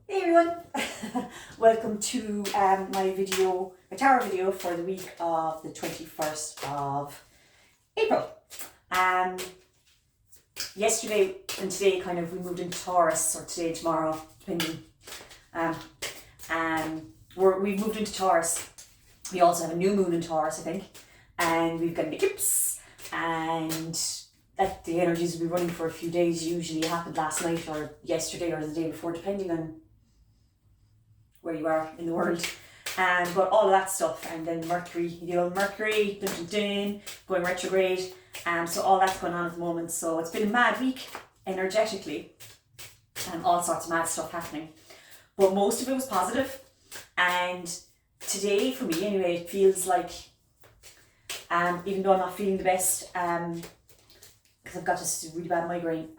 Hey everyone, welcome to my tarot video for the week of the 21st of April. Um, Yesterday and today we moved into Taurus, or today, tomorrow, depending. We've moved into Taurus. We also have a new moon in Taurus, I think, and we've got an eclipse, and that the energies will be running for a few days. Usually it happened last night or yesterday or the day before, depending on where you are in the world. But all of that stuff, and then Mercury, the old Mercury, going retrograde. So all that's going on at the moment. So it's been a mad week energetically, and all sorts of mad stuff happening. But most of it was positive. And today, for me anyway, it feels like, even though I'm not feeling the best, because I've got this really bad migraine,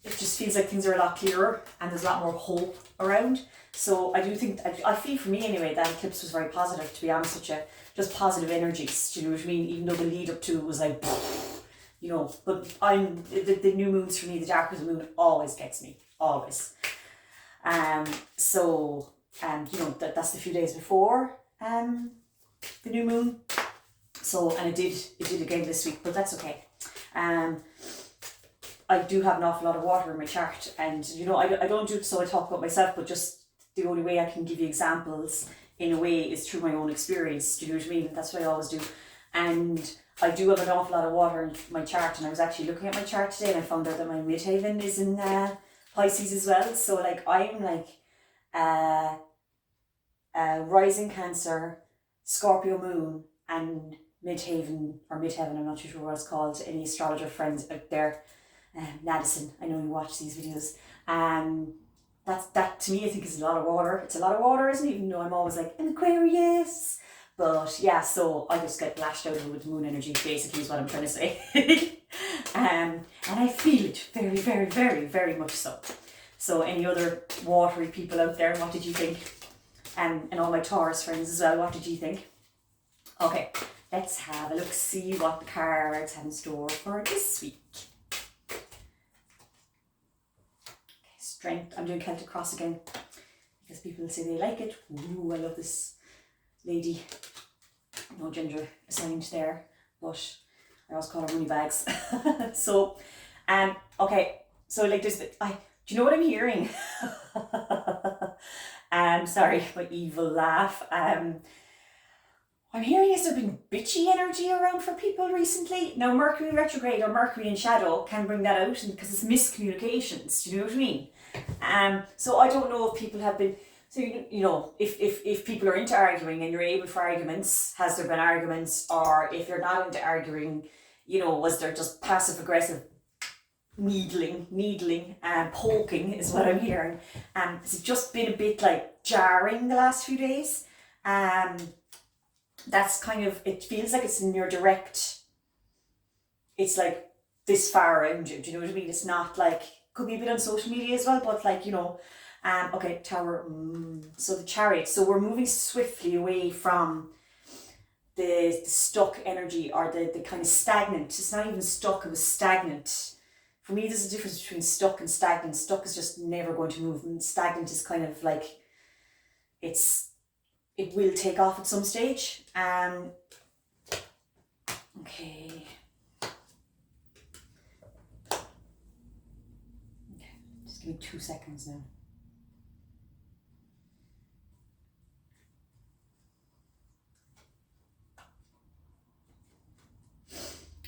it just feels like things are a lot clearer and there's a lot more hope around. So I do think, I feel for me anyway, that eclipse was very positive, to be honest with you. Just positive energies, do you know what I mean? Even though the lead up to it was like, you know, but the new moons for me, the dark of the moon always gets me, always. You know, that's the few days before the new moon. So, and it did again this week, but that's okay. I do have an awful lot of water in my chart, and you know, I don't do it so I talk about myself, but just the only way I can give you examples in a way is through my own experience. Do you know what I mean? That's what I always do. And I do have an awful lot of water in my chart, and I was actually looking at my chart today and I found out that my midheaven is in Pisces as well. So like I'm like rising Cancer, Scorpio moon, and midheaven, I'm not too sure what it's called. Any astrologer friends out there, Madison, I know you watch these videos. That to me I think is a lot of water. It's a lot of water, isn't it? Even though I'm always like an Aquarius. But yeah, so I just get lashed out with moon energy, basically is what I'm trying to say. And I feel it very, very, very, very much so. So any other watery people out there, what did you think? And all my Taurus friends as well, what did you think? Okay, let's have a look, see what the cards have in store for this week. Strength. I'm doing Celtic Cross again because people say they like it. Ooh, I love this lady. No gender assigned there, but I always call her money bags. So, okay. So like do you know what I'm hearing? Sorry, my evil laugh. I'm hearing is there been bitchy energy around for people recently? Now Mercury retrograde or Mercury in shadow can bring that out because it's miscommunications. Do you know what I mean? So I don't know if people have been, so you know, if people are into arguing and you're able for arguments, has there been arguments? Or if you're not into arguing, you know, was there just passive aggressive needling and poking is what I'm hearing. Has it just been a bit like jarring the last few days? That's kind of, it feels like it's in your direct, it's like this far around you, do you know what I mean? It's not like, could be a bit on social media as well, but like, you know, okay, Tower, so the Chariot, so we're moving swiftly away from the stuck energy or the kind of stagnant. It's not even stuck, it was stagnant. For me, there's a difference between stuck and stagnant. Stuck is just never going to move, and stagnant is kind of like, it will take off at some stage. Okay. Just give me 2 seconds now.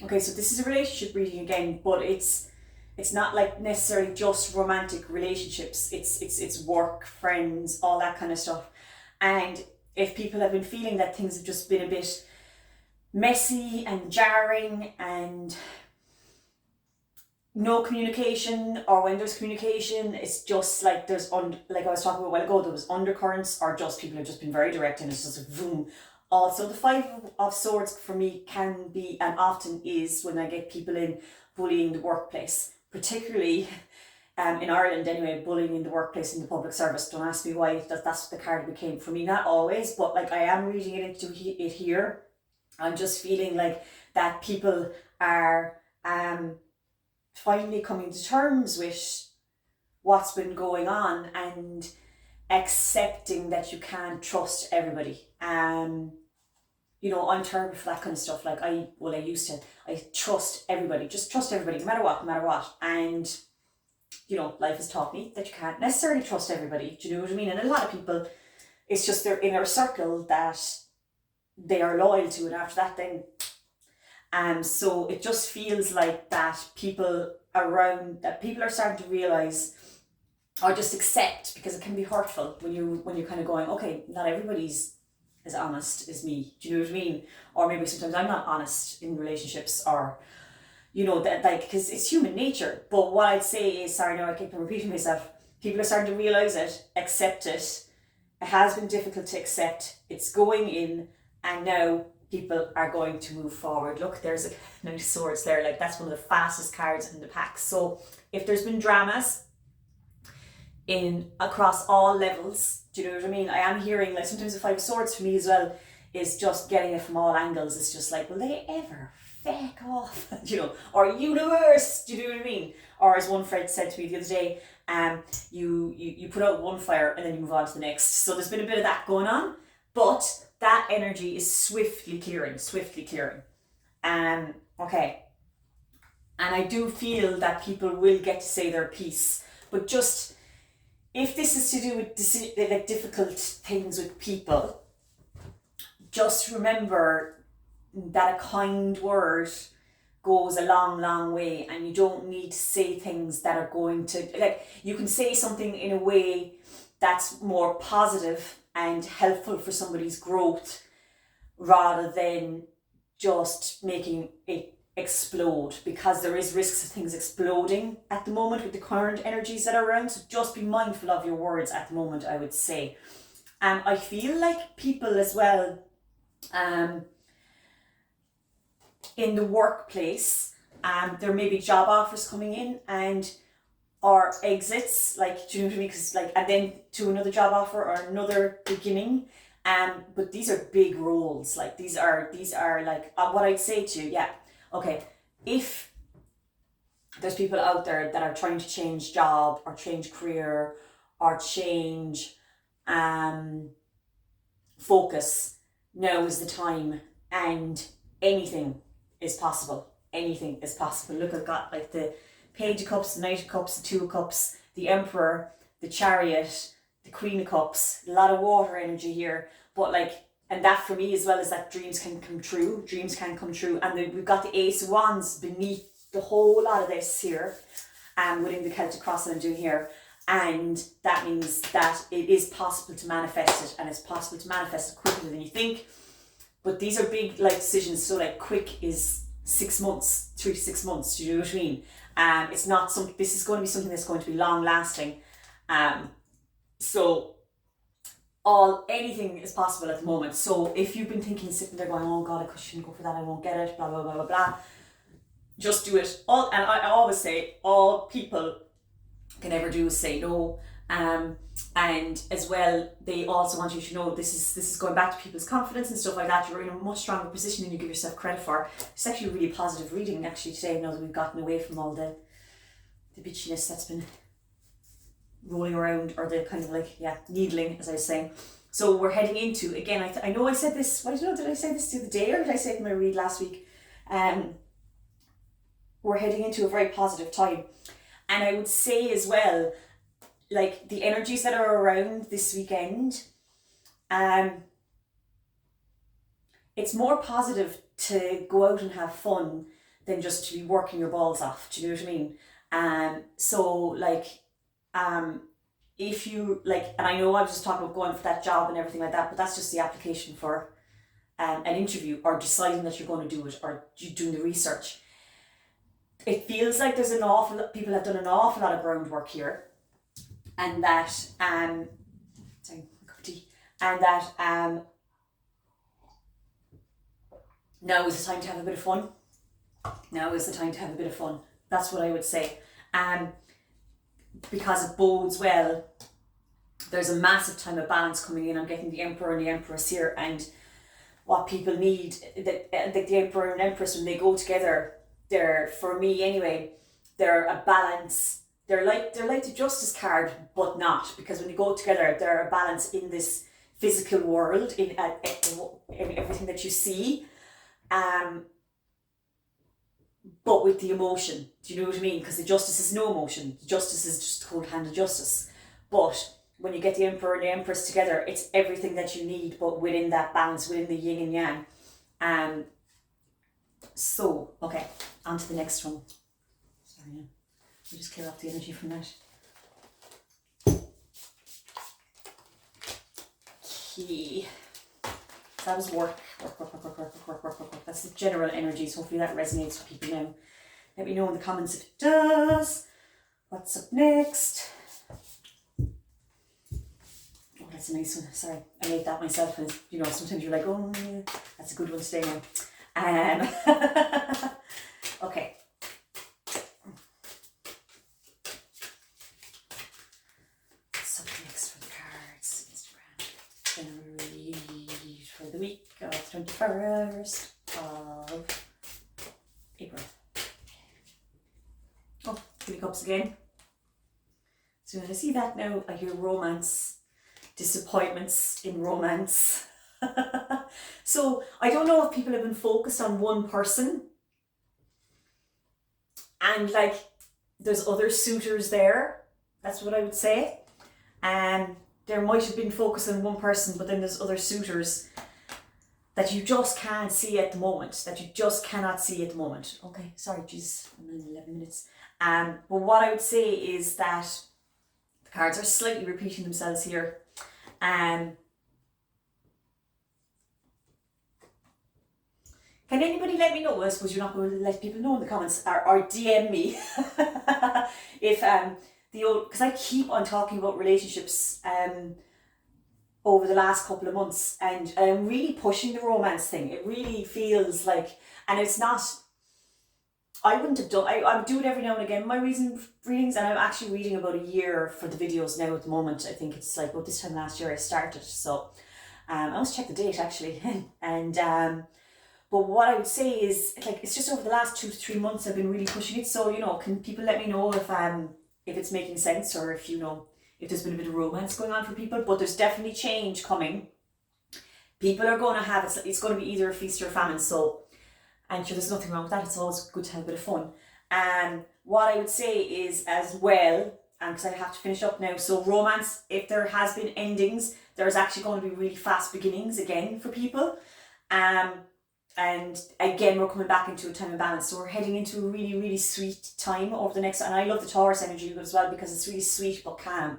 Okay, so this is a relationship reading again, but it's not like necessarily just romantic relationships. It's work, friends, all that kind of stuff. And if people have been feeling that things have just been a bit messy and jarring and no communication, or when there's communication, it's just like there's, like I was talking about a while ago, there was undercurrents, or just people have just been very direct and it's just a boom. Also, the Five of Swords for me can be, and often is, when I get people in bullying the workplace, particularly in Ireland anyway, bullying in the workplace, in the public service. Don't ask me why, that's what the card became for me. Not always, but like I am reading it into it here. I'm just feeling like that people are finally coming to terms with what's been going on and accepting that you can't trust everybody. You know, I'm terrible for that kind of stuff. Like I used to. I trust everybody, just trust everybody, no matter what, no matter what. And you know, life has taught me that you can't necessarily trust everybody. Do you know what I mean? And a lot of people, it's just their inner circle that they are loyal to, and after that, then, so it just feels like that people are starting to realize or just accept, because it can be hurtful when you're kind of going, okay, not everybody's as honest as me. Do you know what I mean? Or maybe sometimes I'm not honest in relationships, or you know, that, like, because it's human nature. But what I'd say is, sorry, no, I keep on repeating myself. People are starting to realize it, accept it. It has been difficult to accept. It's going in, and now people are going to move forward. Look, there's a Knight of Swords there. Like, that's one of the fastest cards in the pack. So if there's been dramas in across all levels, do you know what I mean? I am hearing, like, sometimes the Five of Swords for me as well is just getting it from all angles. It's just like, will they ever feck off? You know, or universe, do you know what I mean? Or as one friend said to me the other day, you put out one fire and then you move on to the next. So there's been a bit of that going on, but that energy is swiftly clearing. Okay. And I do feel that people will get to say their piece, but just, if this is to do with like difficult things with people, just remember that a kind word goes a long, long way, and you don't need to say things that are going to, like, you can say something in a way that's more positive and helpful for somebody's growth, rather than just making it explode, because there is risks of things exploding at the moment with the current energies that are around. So just be mindful of your words at the moment, I would say. I feel like people as well, in the workplace, there may be job offers coming in and or exits, like, do you know what I mean? Because, like, and then to another job offer or another beginning. But these are big roles. Like, these are like, what I'd say to you, yeah, okay, if there's people out there that are trying to change job or change career or change focus, now is the time, and anything is possible. Anything is possible. Look, I've got, like, the Page of Cups, the Knight of Cups, the Two of Cups, the Emperor, the Chariot, the Queen of Cups. A lot of water energy here, but, like, and that for me as well is that dreams can come true. Dreams can come true, and we've got the Ace of Wands beneath the whole lot of this here, within the Celtic cross that I'm doing here. And that means that it is possible to manifest it, and it's possible to manifest it quicker than you think. But these are big, like, decisions. So, like, quick is 6 months, 3 to 6 months. Do you know what I mean? It's not some. This is going to be something that's going to be long lasting. So anything is possible at the moment. So if you've been thinking, sitting there going, oh God, I shouldn't go for that, I won't get it, blah blah blah blah blah, just do it. And I always say, all people can ever do is say no. And as well, they also want you to know, this is going back to people's confidence and stuff like that. You're in a much stronger position than you give yourself credit for. It's actually a really positive reading actually today, now that we've gotten away from all the bitchiness that's been rolling around, or the kind of, like, needling, as I was saying. So we're heading into, again, I know I said this, I don't know, did I say this the other day, or did I say it in my read last week? We're heading into a very positive time. And I would say as well, like, the energies that are around this weekend, it's more positive to go out and have fun than just to be working your balls off. Do you know what I mean? So, like, if you, like, and I know I was just talking about going for that job and everything like that, but that's just the application for an interview, or deciding that you're going to do it, or doing the research. It feels like there's people have done an awful lot of groundwork here, and that sorry, cup of tea, and that now is the time to have a bit of fun. Now is the time to have a bit of fun. That's what I would say. Because it bodes well. There's a massive time of balance coming in. I'm getting the Emperor and the Empress here, and what people need, that the Emperor and Empress, when they go together, they're, for me anyway, they're a balance. they're like the Justice card, but not, because when they go together, they're a balance in this physical world, in everything that you see, but with the emotion. Do you know what I mean? Because the Justice is no emotion. The Justice is just cold-handed justice. But when you get the Emperor and the Empress together, it's everything that you need, but within that balance, within the yin and yang. So, okay, on to the next one. Sorry, yeah. I'll just clear off the energy from that. Okay. That was work. That's the general energies. Hopefully that resonates with people now. Let me know in the comments if it does. What's up next? Oh, that's a nice one. Sorry, I made that myself. And you know, sometimes you're like, oh, yeah, that's a good one to stay on. Okay. What's up next for the cards? Instagram. Generally for the week of 21st of April. Oh, Three Cups again. So when I see that now, I hear romance, disappointments in romance. So I don't know if people have been focused on one person and like there's other suitors there. That's what I would say. And there might have been focused on one person, but then there's other suitors that you just can't see at the moment, that you just cannot see at the moment. Okay, sorry, geez, I'm in 11 minutes. But what I would say is that the cards are slightly repeating themselves here. Can anybody let me know? I suppose you're not going to let people know in the comments, or DM me if the old, because I keep on talking about relationships over the last couple of months, and I'm really pushing the romance thing. It really feels like, and it's not, I wouldn't have done, I do it every now and again, my readings, and I'm actually reading about a year for the videos now at the moment. I think it's like about this time last year I started, so I must check the date actually. And but what I would say is, like, it's just over the last 2 to 3 months I've been really pushing it. So, you know, can people let me know if it's making sense, or if, you know, if there's been a bit of romance going on for people. But there's definitely change coming. People are going to have, it's going to be either a feast or a famine. So, and sure, there's nothing wrong with that. It's always good to have a bit of fun. And what I would say is as well, and because I have to finish up now, so romance, if there has been endings, there's actually going to be really fast beginnings again for people. And again, we're coming back into a time of balance. So we're heading into a really, really sweet time over the next, and I love the Taurus energy as well, because it's really sweet but calm.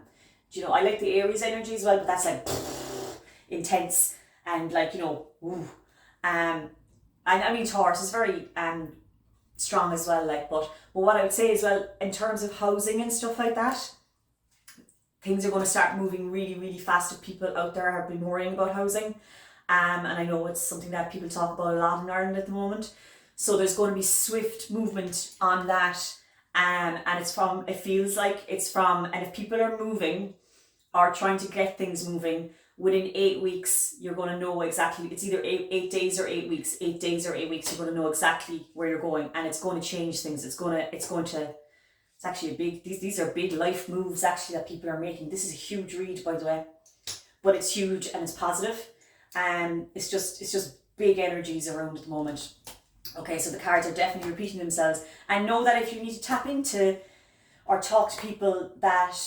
Do you know, I like the Aries energy as well, but that's like intense and like, you know, ooh. And I mean, Taurus is very strong as well, like, but what I would say as well, in terms of housing and stuff like that, things are going to start moving really, really fast if people out there have been worrying about housing. And I know it's something that people talk about a lot in Ireland at the moment. So there's going to be swift movement on that. And it feels like it's from, and if people are moving or trying to get things moving, within 8 weeks, you're going to know exactly, it's either 8 days or 8 weeks, 8 days or 8 weeks, you're going to know exactly where you're going, and it's going to change things. It's actually a big, these are big life moves actually that people are making. This is a huge read, by the way, but it's huge and it's positive. And it's just big energies around at the moment. Okay, so the cards are definitely repeating themselves. And know that if you need to tap into or talk to people that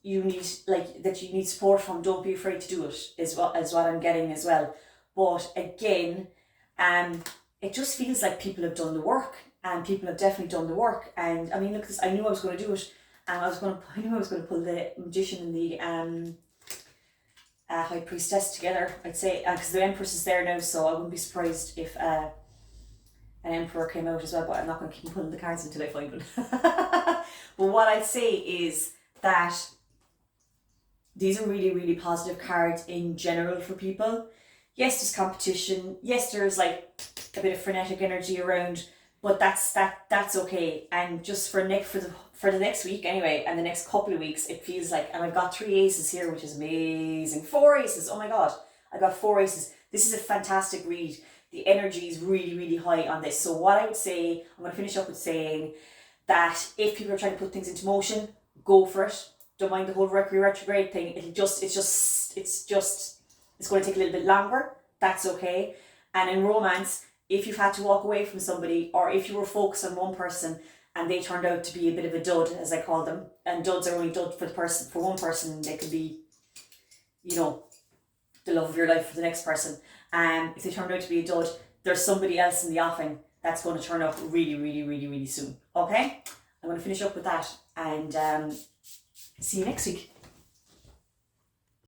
you need support from, don't be afraid to do it, is what I'm getting as well. But again, it just feels like people have done the work, and people have definitely done the work. And I mean, look, I knew I was going to do it, and I knew I was going to pull the Magician and the High Priestess together, I'd say, because the Empress is there now, so I wouldn't be surprised if an Emperor came out as well, but I'm not going to keep pulling the cards until I find one. But what I'd say is that these are really, really positive cards in general for people. Yes, there's competition. Yes, there's like a bit of frenetic energy around, but that's okay. And just for the next week anyway, and the next couple of weeks, it feels like, and I've got 3 aces here, which is amazing. 4 aces, oh my god, I got 4 aces. This is a fantastic read. The energy is really, really high on this. So what I would say, I'm going to finish up with saying that if people are trying to put things into motion, go for it. Don't mind the whole Mercury retrograde thing. It's going to take a little bit longer. That's okay. And in romance, if you've had to walk away from somebody, or if you were focused on one person and they turned out to be a bit of a dud, as I call them, and duds are only dud for one person, they could be, you know, the love of your life for the next person. If they turned out to be a dud, there's somebody else in the offing that's going to turn up really, really, really, really soon. Okay? I'm going to finish up with that and see you next week.